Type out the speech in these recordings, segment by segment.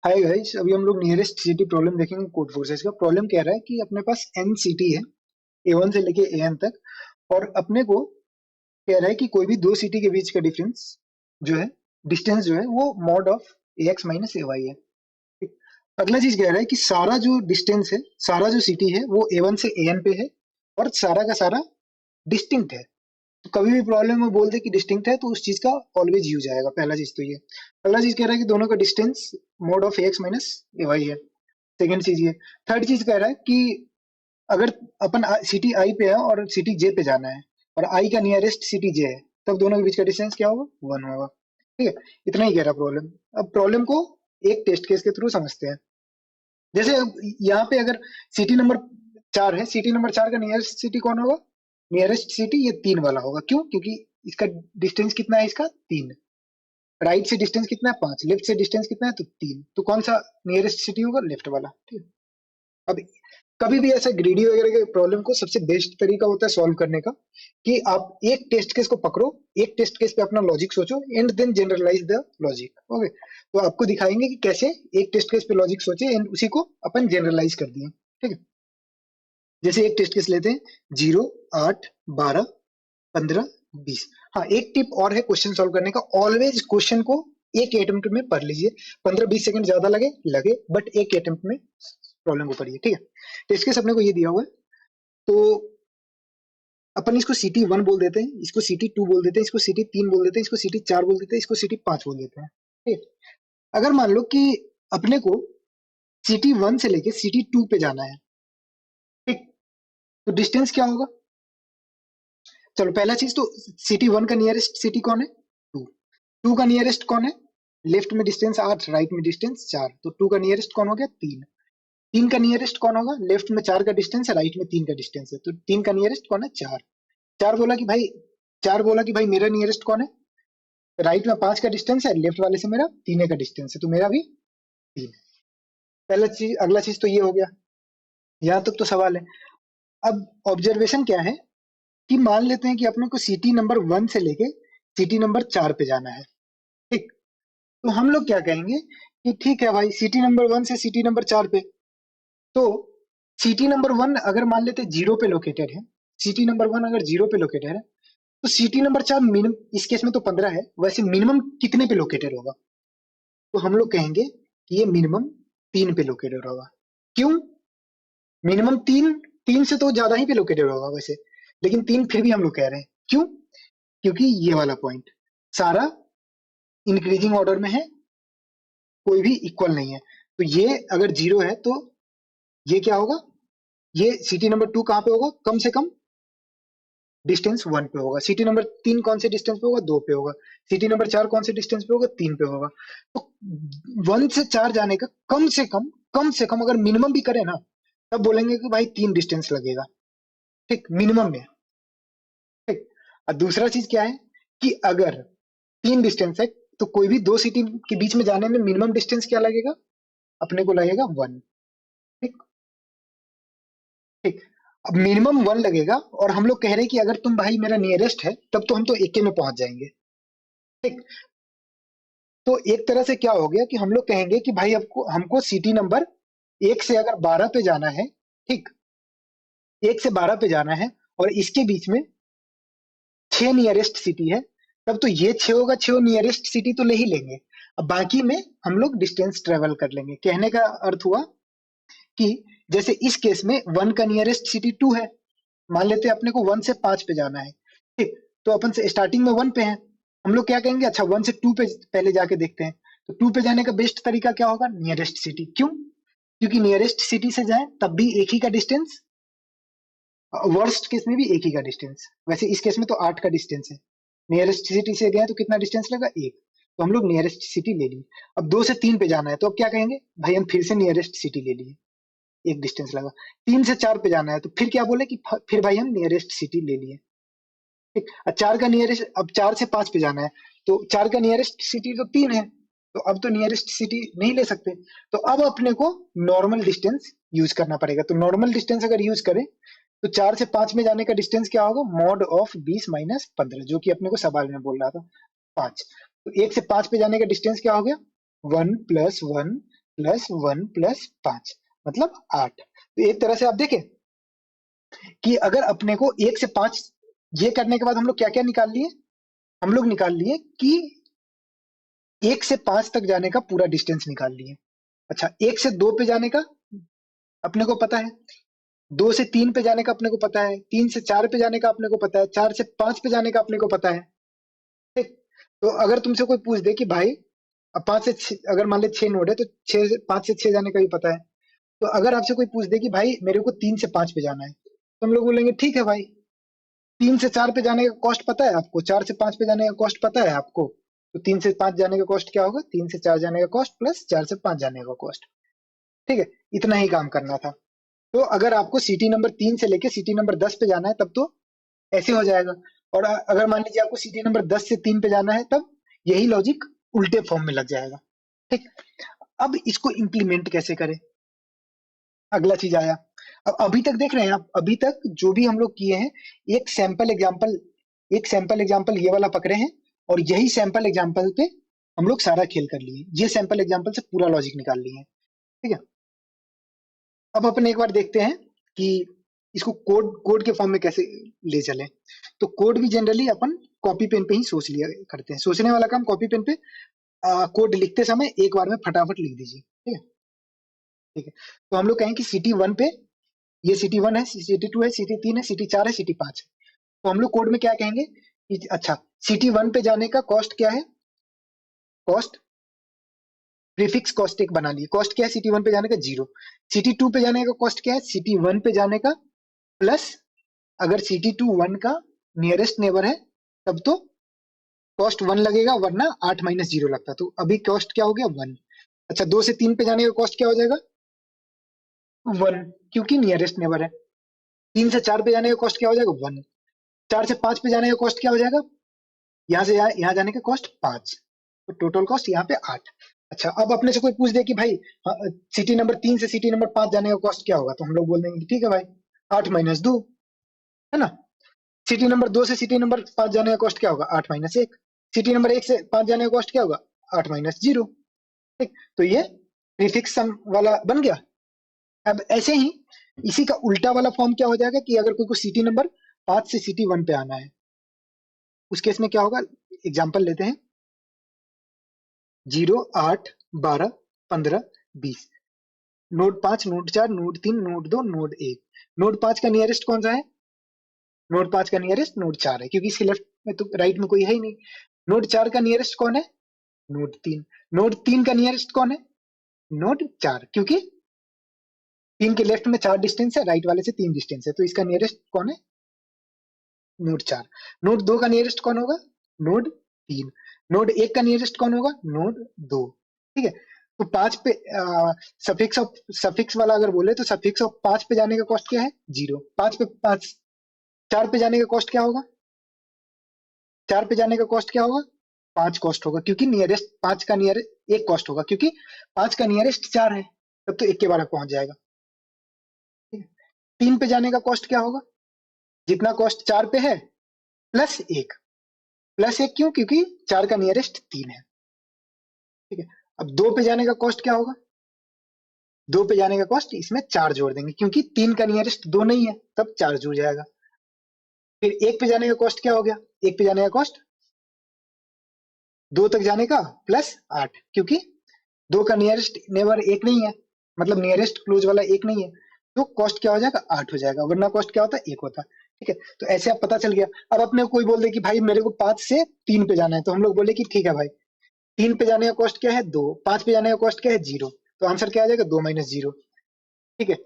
Hi guys, अभी हम लोग नियरेस्ट सिटी प्रॉब्लम देखेंगे कोड फोर्सेस का। प्रॉब्लम कह रहा है कि अपने पास एन सिटी है, ए1 से लेके एन तक, और अपने को कह रहा है कि कोई भी दो सिटी के बीच का डिफरेंस जो है, डिस्टेंस जो है वो mod of A X minus A Y है। ठीक? अगला चीज कह रहा है कि सारा जो डिस्टेंस है, सारा जो सिटी है वो ए1 से एन पे है, और सारा का सारा डिस्टिंक्ट है। तो कभी भी प्रॉब्लम में बोल दे कि डिस्टिंक्ट है तो उस चीज का ऑलवेज यूज आएगा। पहला चीज तो ये। अगला चीज कह रहा है कि दोनों का distance mod of A X minus A Y है। सेकेंड चीज ये। थर्ड चीज कह रहा है कि अगर अपन सिटी आई पे है और सिटी जे पे जाना है, और आई का नियरेस्ट सिटी जे है, तब दोनों के बीच का डिस्टेंस क्या होगा? वन होगा। ठीक है, इतना ही कह रहा प्रॉब्लम। अब प्रॉब्लम को एक टेस्ट केस के थ्रू समझते हैं। जैसे अब यहाँ पे अगर सिटी नंबर 4 है, सिटी नंबर 4 का नियरेस्ट सिटी कौन होगा? नियरेस्ट सिटी ये 3 वाला होगा। क्यों? क्योंकि इसका डिस्टेंस कितना है? इसका 3। राइट से डिस्टेंस कितना है? 5। लेफ्ट से डिस्टेंस कितना है? तो 3। तो कौन सा नियरेस्ट सिटी होगा? लेफ्ट वाला। ठीक है। अब कभी भी ऐसा ग्रीडी वगैरह के प्रॉब्लम को सबसे बेस्ट तरीका होता है सॉल्व करने का कि आप एक टेस्ट केस को पकड़ो, एक टेस्ट केस पे अपना लॉजिक सोचो, and then generalize the logic. Okay, तो आपको दिखाएंगे कि कैसे एक टेस्ट केस पे लॉजिक सोचे एंड उसी को अपन जनरलाइज कर दिए। ठीक है, जैसे एक टेस्ट केस लेते हैं, 0, 8, 12, 15, 20। हाँ, एक टिप और है क्वेश्चन सॉल्व करने का। ऑलवेज क्वेश्चन को एक अटेम्प्ट में पढ़ लीजिए। 15-20 सेकंड ज्यादा लगे लगे, बट एक अटेम्प्ट में प्रॉब्लम को पढ़िए। ठीक है, टेस्ट केस अपने को ये दिया हुआ है, तो अपन इसको सिटी 1 बोल देते हैं, इसको सिटी 2 बोल देते हैं, इसको सिटी 3 बोल देते हैं, इसको सिटी 4 बोल देते हैं, इसको सिटी 5 बोल देते हैं। ठीक है, अगर मान लो कि अपने को सिटी 1 से लेके सिटी 2 पे जाना है, ठीक, तो डिस्टेंस क्या होगा? चलो पहला चीज तो, सिटी 1 का नियरेस्ट सिटी कौन है? 2। 2 का नियरेस्ट कौन है? लेफ्ट में डिस्टेंस 8, राइट में डिस्टेंस 4, तो 2 का नियरेस्ट कौन हो गया? 3। 3 का नियरेस्ट कौन होगा? लेफ्ट में 4 का डिस्टेंस है, राइट में 3 का डिस्टेंस है, तो 3 का नियरेस्ट कौन है? 4। 4 बोला कि भाई, 4 बोला कि भाई मेरा नियरेस्ट कौन है? राइट में 5 का डिस्टेंस है, लेफ्ट वाले से मेरा 3 का डिस्टेंस है, तो मेरा भी 3। पहला चीज, अगला चीज तो ये हो गया। यहाँ तक तो सवाल है। अब ऑब्जर्वेशन क्या है कि मान लेते हैं कि अपने को सिटी नंबर 1 से लेके सिटी नंबर 4 पे जाना है। ठीक, तो हम लोग क्या कहेंगे कि ठीक है भाई, सिटी नंबर 1 से सिटी नंबर 4 पे, तो सिटी नंबर 1 अगर मान लेते 0 पे लोकेटेड है, सिटी नंबर 1 अगर 0 पे लोकेटेड है, तो सिटी नंबर 4 मिनिमम, इस केस में तो 15 है, वैसे मिनिमम कितने पे लोकेटेड होगा? तो हम लोग कहेंगे कि ये मिनिमम 3 पे लोकेटेड होगा। क्यों मिनिमम 3? 3 से तो ज्यादा ही पे लोकेटेड होगा वैसे, लेकिन 3 फिर भी हम लोग कह रहे हैं। क्यों? क्योंकि ये वाला पॉइंट सारा इंक्रीजिंग ऑर्डर में है, कोई भी इक्वल नहीं है। तो ये अगर 0 है तो ये क्या होगा? ये सिटी नंबर 2 कहाँ पे होगा? कम से कम डिस्टेंस 1 पे होगा। सिटी नंबर 3 कौन से डिस्टेंस पे होगा? 2 पे होगा। सिटी नंबर 4 कौन से डिस्टेंस पे होगा? 3 पे होगा। तो 1 से 4 जाने का कम से कम अगर मिनिमम भी करे ना, तब बोलेंगे कि भाई 3 डिस्टेंस लगेगा। ठीक, मिनिमम में। ठीक, और दूसरा चीज क्या है कि अगर 3 डिस्टेंस है, तो कोई भी दो सिटी के बीच में जाने में मिनिमम डिस्टेंस क्या लगेगा? अपने को लगेगा 1। ठीक। ठीक, अब मिनिमम 1 लगेगा, और हम लोग कह रहे हैं कि अगर तुम भाई मेरा नियरेस्ट है, तब तो हम तो एके में पहुंच जाएंगे। ठीक, तो एक तरह से क्या हो गया कि हम लोग कहेंगे कि भाई हमको हमको सिटी नंबर 1 से अगर 12 पे जाना है, ठीक, 1 से 12 पे जाना है, और इसके बीच में 6 नियरेस्ट सिटी है, तब तो ये 6 होगा, 6 नियरेस्ट सिटी तो ले ही लेंगे। अब बाकी में हम लोग डिस्टेंस ट्रेवल कर लेंगे। कहने का अर्थ हुआ कि जैसे इस केस में 1 का नियरेस्ट सिटी 2 है, मान लेते हैं अपने को 1 से 5 पे जाना है। ठीक, तो अपन से स्टार्टिंग में 1 पे है, हम लोग क्या कहेंगे? अच्छा, 1 से 2 पे पहले जाके देखते हैं। तो 2 पे जाने का बेस्ट तरीका क्या होगा? Nearest city. क्यों? क्योंकि नियरेस्ट सिटी से जाए तब भी एक ही का डिस्टेंस, वर्स्ट केस में भी एक ही का डिस्टेंस। वैसे इस केस में तो 8 का डिस्टेंस है, नियरेस्ट सिटी से गए तो कितना डिस्टेंस लगा? 1। तो हम लोग नियरेस्ट सिटी ले लिए। अब 2 से 3 पे जाना है, तो अब क्या कहेंगे? भाई हम फिर से नियरेस्ट सिटी ले लिए, एक डिस्टेंस लगा। 3 से 4 पे जाना है, तो फिर क्या बोले कि फिर भाई हम नियरेस्ट सिटी ले लिए। ठीक, अब 4 का नियरेस्ट, अब 4 से 5 पे जाना है, तो 4 का नियरेस्ट सिटी तो 3 है, तो अब तो नियरेस्ट सिटी नहीं ले सकते। तो अब अपने को नॉर्मल डिस्टेंस यूज करना पड़ेगा। तो नॉर्मल डिस्टेंस अगर यूज करें, तो 4 से 5 में जाने का डिस्टेंस क्या होगा? मॉड ऑफ 20 माइनस 15, जो कि अपने को सवाल में बोल रहा था 5। तो 1 से 5 पे जाने का डिस्टेंस क्या हो गया? 1 + 1 प्लस 1 प्लस 5 मतलब 8। तो एक तरह से आप देखें कि अगर अपने को 1 से 5 ये करने के बाद हम लोग क्या क्या निकाल लिए, हम लोग निकाल लिए कि 1 से 5 तक जाने का पूरा डिस्टेंस निकाल लिए। अच्छा, 1 से 2 पे जाने का अपने को पता है, 2 से 3 पे जाने का अपने को पता है, 3 से 4 पे जाने का अपने को पता है, 4 से 5 पे जाने का अपने को पता है। ठीक। तो अगर तुमसे कोई पूछ दे कि भाई अब 5 से 6, अगर मान ले 6 नोड है तो 6 से 5 से 6 जाने का भी पता है। तो अगर आपसे कोई पूछ दे कि भाई मेरे को 3 से 5 पे जाना है, तो हम लोग बोलेंगे ठीक है भाई, 3 से 4 पे जाने का कॉस्ट पता है आपको, 4 से 5 पे जाने का कॉस्ट पता है आपको, तो 3 से 5 जाने का कॉस्ट क्या होगा, 3 से 4 जाने का कॉस्ट प्लस 4 से 5 जाने का कॉस्ट। ठीक है, इतना ही काम करना था। तो अगर आपको सिटी नंबर 3 से लेके सिटी नंबर 10 पे जाना है तब तो ऐसे हो जाएगा, और अगर मान लीजिए आपको सिटी नंबर 10 से 3 पे जाना है तब यही लॉजिक उल्टे फॉर्म में लग जाएगा। ठीक। अब इसको इम्प्लीमेंट कैसे करें, अगला चीज आया। अब अभी तक देख रहे हैं आप, अभी तक जो भी हम लोग किए हैं, एक सैंपल एग्जांपल, एक सैंपल एग्जांपल ये वाला पकड़े हैं, और यही सैंपल एग्जांपल पे हम लोग सारा खेल कर लिए, ये सैंपल एग्जांपल से पूरा लॉजिक निकाल लिए हैं। ठीक है, अब अपन एक बार देखते हैं कि इसको कोड कोड के फॉर्म में कैसे ले चले। तो कोड भी जनरली अपन कॉपी पेन पे ही सोच लिया करते हैं, सोचने वाला काम कॉपी पेन पे, कोड लिखते समय एक बार में फटाफट लिख दीजिए। ठीक है। ठीक है, तो हम लोग कहें कि सिटी 1 पे, ये सिटी 1 है, सिटी 2 है, सिटी 3 है, सिटी 4 है, सिटी 5 है। तो हम लोग कोड में क्या कहेंगे कि अच्छा, सिटी 1 पे जाने का कॉस्ट क्या है, कॉस्ट प्रीफिक्स कॉस्ट एक बना लिए, कॉस्ट क्या है सिटी 1 पे जाने का, 0। सिटी 2 पे जाने का कॉस्ट क्या है, सिटी 1 पे जाने का प्लस, अगर सिटी 2 1 का नियरेस्ट नेबर है तब तो कॉस्ट 1 लगेगा, वरना 8 माइनस 0 लगता, तो अभी कॉस्ट क्या हो गया, 1। अच्छा, 2 से 3 पे जाने का कॉस्ट क्या हो जाएगा, 1, क्योंकि नियरेस्ट नेबर है। 3 से 4 पे जाने का कॉस्ट क्या हो जाएगा, 1। 4 से 5 पे जाने का कॉस्ट क्या हो जाएगा, यहाँ से यहाँ जाने का कॉस्ट 5, तो टोटल कॉस्ट यहाँ पे 8। अच्छा, अब अपने से कोई पूछ दे कि भाई सिटी नंबर 3 से सिटी नंबर 5 जाने का कॉस्ट क्या होगा, तो हम लोग बोल देंगे कि ठीक है भाई, 8 माइनस 2, है ना। सिटी नंबर 2 से सिटी नंबर 5 जाने का कॉस्ट क्या होगा, 8 माइनस 1। सिटी नंबर 1 से 5 जाने का कॉस्ट क्या होगा, 8 माइनस 0। ठीक, तो ये प्रीफिक्स सम वाला बन गया। अब ऐसे ही इसी का उल्टा वाला फॉर्म क्या हो जाएगा कि अगर कोई को सिटी नंबर 5 से सिटी 1 पे आना है, उस केस में क्या होगा, एग्जाम्पल लेते हैं, 0 8 12 15 20, node 5 node 4 node 3 node 2 node 1। Node 5 का नियरेस्ट कौन सा है, नोड 5 का नियरेस्ट नोड 4 है, क्योंकि इसके लेफ्ट में तो राइट में कोई है ही नहीं। नोड 4 का नियरेस्ट कौन है, नोड 3। नोड 3 का नियरेस्ट कौन है, नोड 4, क्योंकि 3 के लेफ्ट में 4 डिस्टेंस है, राइट वाले से 3 डिस्टेंस है, तो इसका नियरेस्ट कौन है, नोड 4। नोड 2 का नियरेस्ट कौन होगा, नोड 3। नोड 1 का नियरेस्ट कौन होगा, नोड 2। ठीक है, तो 5 पे सफिक्स वाला अगर बोले तो सफिक्स ऑफ 5 पे जाने का कॉस्ट क्या है, 0। 5 पे 5 4 पे जाने का कॉस्ट क्या होगा, 4 पे जाने का कॉस्ट क्या होगा, 5 कॉस्ट होगा, क्योंकि नियरेस्ट 5 का नियरेस्ट 1 कॉस्ट होगा, क्योंकि 5 का नियरेस्ट 4 है, तब तो 1 के बार में पहुंच जाएगा। ठीक है, 3 पे जाने का कॉस्ट क्या होगा, जितना कॉस्ट 4 पे है प्लस 1। प्लस 1 क्यों, क्योंकि 4 का नियरेस्ट 3 है। ठीक है, अब 2 पे जाने का कॉस्ट क्या होगा, 2 पे जाने का कॉस्ट इसमें 4 जोड़ देंगे, क्योंकि 3 का नियरेस्ट 2 नहीं है, तब 4 जुड़ जाएगा। फिर 1 पे जाने का कॉस्ट क्या हो गया, 1 पे जाने का कॉस्ट 2 तक जाने का प्लस 8, क्योंकि 2 का नियरेस्ट नेबर 1 नहीं है, मतलब नियरेस्ट क्लोज वाला 1 नहीं है, तो कॉस्ट क्या हो जाएगा, 8 हो जाएगा, वरना कॉस्ट क्या होता है, 1 होता। ठीक है, तो ऐसे आप पता चल गया। अब अपने कोई बोल दे कि भाई मेरे को 5 से 3 पे जाना है, तो हम लोग बोले कि ठीक है भाई, 3 पे जाने का कॉस्ट क्या है, 2। 5 पे जाने का कॉस्ट क्या है, 0। तो आंसर क्या आ जाएगा, 2 माइनस 0। ठीक है,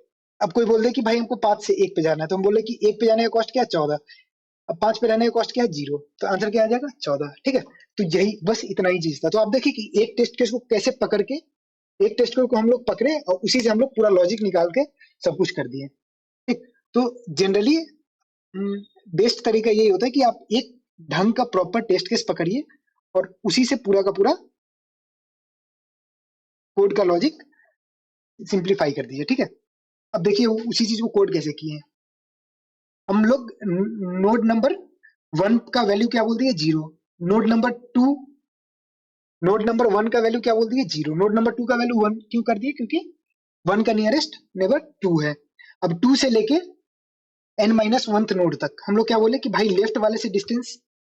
अब कोई बोल दे कि भाई हमको 5 से 1 पे जाना है, तो हम बोले कि 1 पे जाने का कॉस्ट क्या है, 14। अब 5 पे रहने का कॉस्ट क्या है, 0। तो आंसर क्या आ जाएगा, 14। ठीक है, तो यही बस इतना ही चीज था। तो आप देखिए कि एक टेस्ट केस को कैसे पकड़ के, एक टेस्ट केस को हम लोग पकड़े और उसी से हम लोग पूरा लॉजिक निकाल के सब कुछ कर दिए। ठीक, तो जनरली बेस्ट तरीका यही होता है कि आप एक ढंग का प्रॉपर टेस्ट केस पकड़िए और उसी से पूरा का पूरा कोड का लॉजिक सिंप्लीफाई कर दीजिए। ठीक है, अब देखिए उसी चीज को कोड कैसे किए हैं हम लोग। नोड नंबर 1 का वैल्यू क्या बोल दिए, 0। नोड नंबर 2 नोड नंबर 1 का वैल्यू क्या बोल दिए 0, नोड नंबर 2 का वैल्यू 1 क्यों कर दिए, क्योंकि 1 का नियरेस्ट नेबर 2 है। अब 2 से लेके n माइनस 1th नोड तक हम लोग क्या बोले कि भाई लेफ्ट वाले से डिस्टेंस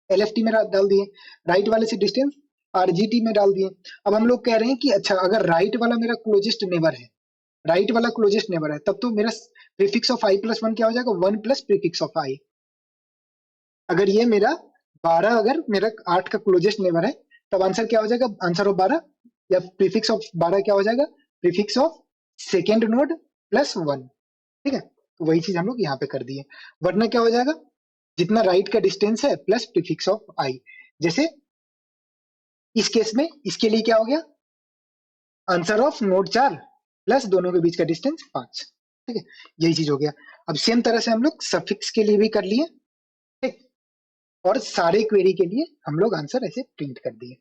LFT में डाल दिए, राइट वाले से डिस्टेंस RGT में डाल दिए। अब हम लोग कह रहे हैं कि अच्छा अगर राइट वाला मेरा क्लोजेस्ट नेबर है, राइट वाला क्लोजेस्ट नेबर है, तब तो मेरा प्रीफिक्स ऑफ i प्लस 1 क्या हो जाएगा 1 प्लस प्रीफिक्स ऑफ i। अगर ये मेरा 12 अगर मेरा 8 का क्लोजेस्ट नेबर है, तब आंसर क्या हो जाएगा, आंसर ऑफ 12 या प्रीफिक्स ऑफ 12 क्या हो जाएगा, prefix of second node plus 1। ठीक है, तो वही चीज हम लोग यहाँ पे कर दिए। वरना क्या हो जाएगा, जितना राइट का डिस्टेंस है प्लस प्रीफिक्स ऑफ आई। जैसे इस केस में इसके लिए क्या हो गया, आंसर ऑफ नोड 4 प्लस दोनों के बीच का डिस्टेंस 5। ठीक है, यही चीज हो गया। अब सेम तरह से हम लोग सफिक्स के लिए भी कर लिए। ठीक, और सारे क्वेरी के लिए हम लोग आंसर ऐसे प्रिंट कर दिए।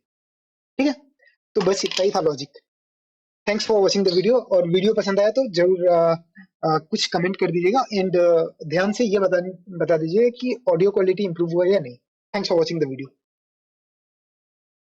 ठीक है, तो बस इतना ही था logic. Thanks for watching the video, और वीडियो पसंद आया तो जरूर कुछ कमेंट कर दीजिएगा, एंड ध्यान से ये बता दीजिए कि ऑडियो क्वालिटी इंप्रूव हुआ है या नहीं। Thanks for watching the video.